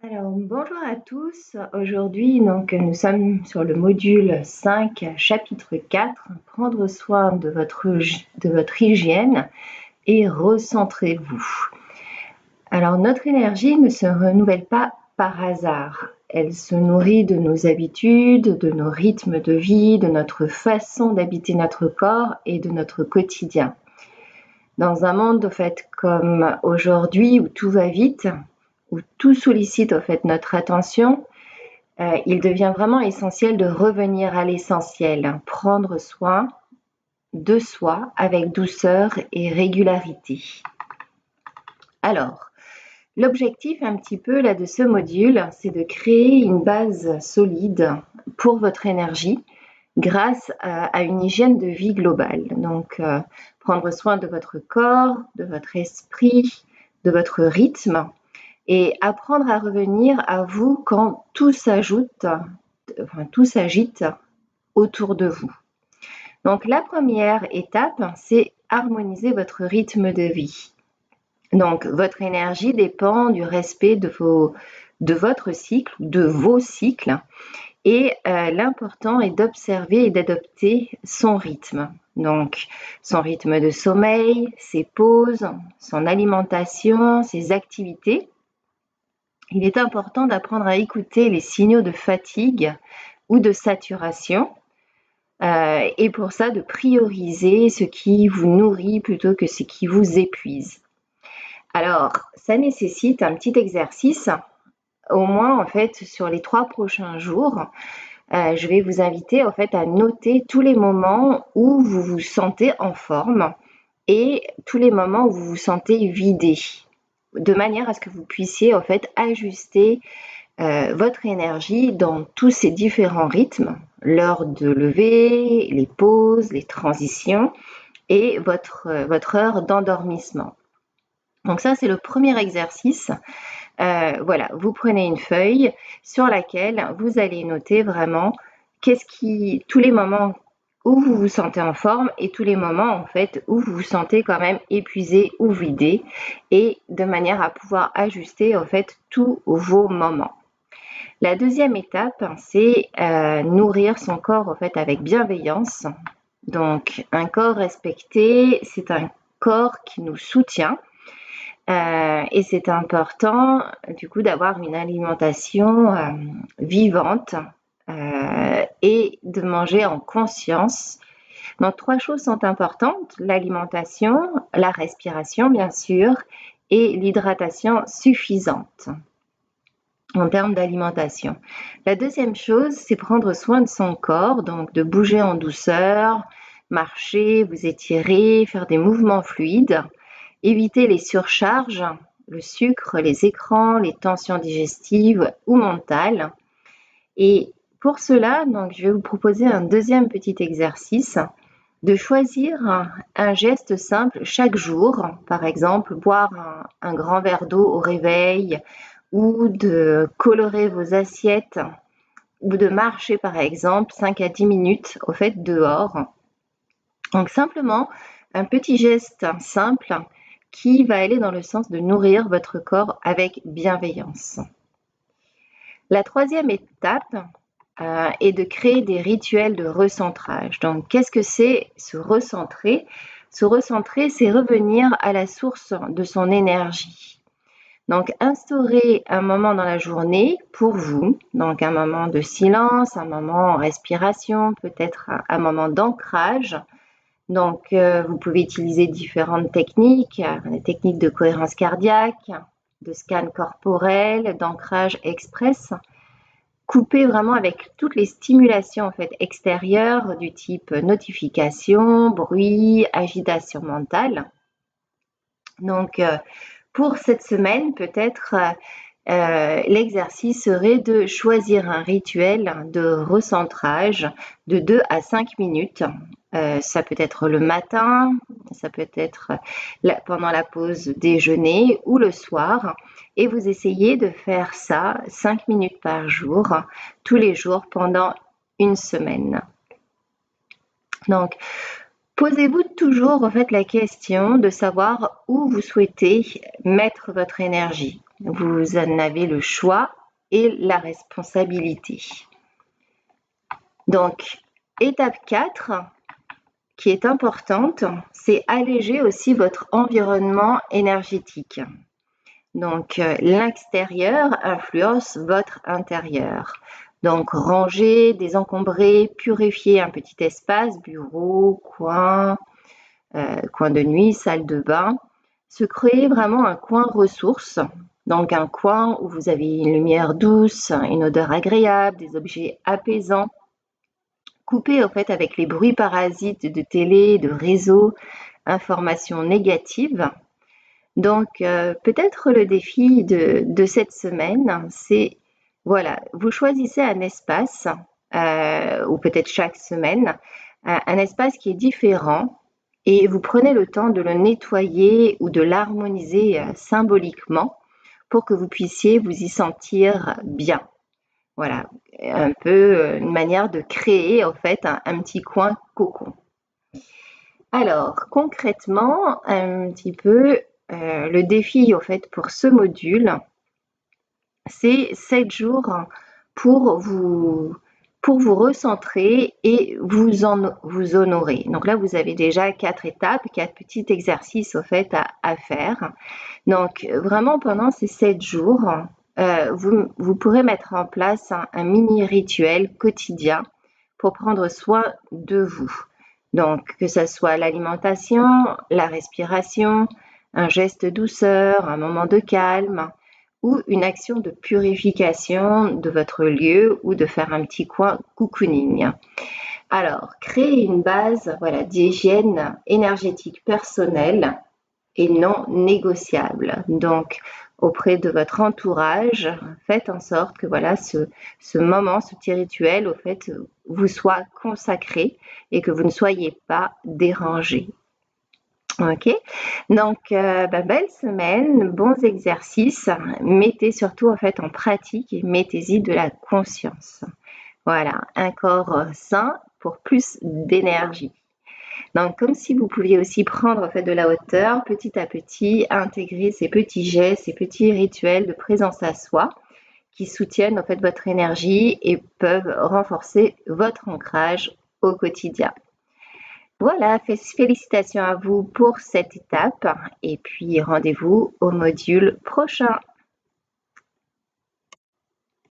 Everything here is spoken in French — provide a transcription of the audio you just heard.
Alors, bonjour à tous. Aujourd'hui, nous sommes sur le module 5, chapitre 4, prendre soin de votre hygiène et recentrez-vous. Alors, notre énergie ne se renouvelle pas par hasard. Elle se nourrit de nos habitudes, de nos rythmes de vie, de notre façon d'habiter notre corps et de notre quotidien. Dans un monde, comme aujourd'hui où tout va vite, où tout sollicite notre attention, il devient vraiment essentiel de revenir à l'essentiel, prendre soin de soi avec douceur et régularité. Alors, l'objectif un petit peu là de ce module, c'est de créer une base solide pour votre énergie grâce à une hygiène de vie globale. Donc, prendre soin de votre corps, de votre esprit, de votre rythme et apprendre à revenir à vous quand tout s'agite autour de vous. Donc la première étape, c'est harmoniser votre rythme de vie. Donc votre énergie dépend du respect de votre cycle, de vos cycles, et l'important est d'observer et d'adopter son rythme. Donc son rythme de sommeil, ses pauses, son alimentation, ses activités. Il est important d'apprendre à écouter les signaux de fatigue ou de saturation et pour ça de prioriser ce qui vous nourrit plutôt que ce qui vous épuise. Alors, ça nécessite un petit exercice, au moins sur les 3 prochains jours. Je vais vous inviter à noter tous les moments où vous vous sentez en forme et tous les moments où vous vous sentez vidé, de manière à ce que vous puissiez ajuster votre énergie dans tous ces différents rythmes, l'heure de lever, les pauses, les transitions et votre heure d'endormissement. Donc ça, c'est le premier exercice. Voilà, vous prenez une feuille sur laquelle vous allez noter vraiment tous les moments où vous vous sentez en forme et tous les moments où vous vous sentez quand même épuisé ou vidé, et de manière à pouvoir ajuster tous vos moments. La deuxième étape, c'est nourrir son corps avec bienveillance. Donc un corps respecté, c'est un corps qui nous soutient. Et c'est important du coup d'avoir une alimentation vivante et de manger en conscience. Donc 3 choses sont importantes: l'alimentation, la respiration bien sûr, et l'hydratation suffisante en termes d'alimentation. La deuxième chose, c'est prendre soin de son corps, donc de bouger en douceur, marcher, vous étirer, faire des mouvements fluides. Éviter les surcharges, le sucre, les écrans, les tensions digestives ou mentales. Et pour cela, je vais vous proposer un deuxième petit exercice, de choisir un geste simple chaque jour, par exemple boire un grand verre d'eau au réveil, ou de colorer vos assiettes, ou de marcher par exemple 5 à 10 minutes dehors. Donc simplement un petit geste simple qui va aller dans le sens de nourrir votre corps avec bienveillance. La troisième étape est de créer des rituels de recentrage. Donc, qu'est-ce que c'est se recentrer? Se recentrer, c'est revenir à la source de son énergie. Donc, instaurer un moment dans la journée pour vous, donc un moment de silence, un moment en respiration, peut-être un moment d'ancrage. Donc, vous pouvez utiliser différentes techniques, des techniques de cohérence cardiaque, de scan corporel, d'ancrage express. Couper vraiment avec toutes les stimulations extérieures du type notification, bruit, agitation mentale. Donc, pour cette semaine, peut-être l'exercice serait de choisir un rituel de recentrage de 2 à 5 minutes. Ça peut être le matin, ça peut être pendant la pause déjeuner ou le soir. Et vous essayez de faire ça 5 minutes par jour, tous les jours pendant une semaine. Donc, posez-vous toujours la question de savoir où vous souhaitez mettre votre énergie. Vous en avez le choix et la responsabilité. Donc, étape 4, qui est importante, c'est alléger aussi votre environnement énergétique. Donc, l'extérieur influence votre intérieur. Donc, ranger, désencombrer, purifier un petit espace, bureau, coin de nuit, salle de bain. Se créer vraiment un coin ressource, donc un coin où vous avez une lumière douce, une odeur agréable, des objets apaisants. Couper en fait avec les bruits parasites de télé, de réseaux, informations négatives. Donc, peut-être le défi de cette semaine, c'est, voilà, vous choisissez un espace, ou peut-être chaque semaine, un espace qui est différent et vous prenez le temps de le nettoyer ou de l'harmoniser symboliquement pour que vous puissiez vous y sentir bien. Voilà, un peu une manière de créer en fait un petit coin cocon. Alors, concrètement, un petit peu, le défi en fait pour ce module, c'est 7 jours pour vous recentrer et vous honorer. Donc là, vous avez déjà 4 étapes, 4 petits exercices au fait à faire. Donc vraiment pendant ces 7 jours, vous pourrez mettre en place un mini rituel quotidien pour prendre soin de vous. Donc que ce soit l'alimentation, la respiration, un geste de douceur, un moment de calme ou une action de purification de votre lieu ou de faire un petit coin cocooning. Alors, créer une base d'hygiène énergétique personnelle et non négociable. Donc, auprès de votre entourage, faites en sorte que ce moment, ce petit rituel, au fait, vous soit consacré et que vous ne soyez pas dérangé. Ok, donc belle semaine, bons exercices, mettez surtout en fait en pratique et mettez-y de la conscience. Voilà, un corps sain pour plus d'énergie. Donc, comme si vous pouviez aussi prendre en fait de la hauteur, petit à petit, intégrer ces petits gestes, ces petits rituels de présence à soi qui soutiennent en fait votre énergie et peuvent renforcer votre ancrage au quotidien. Voilà, félicitations à vous pour cette étape et puis rendez-vous au module prochain.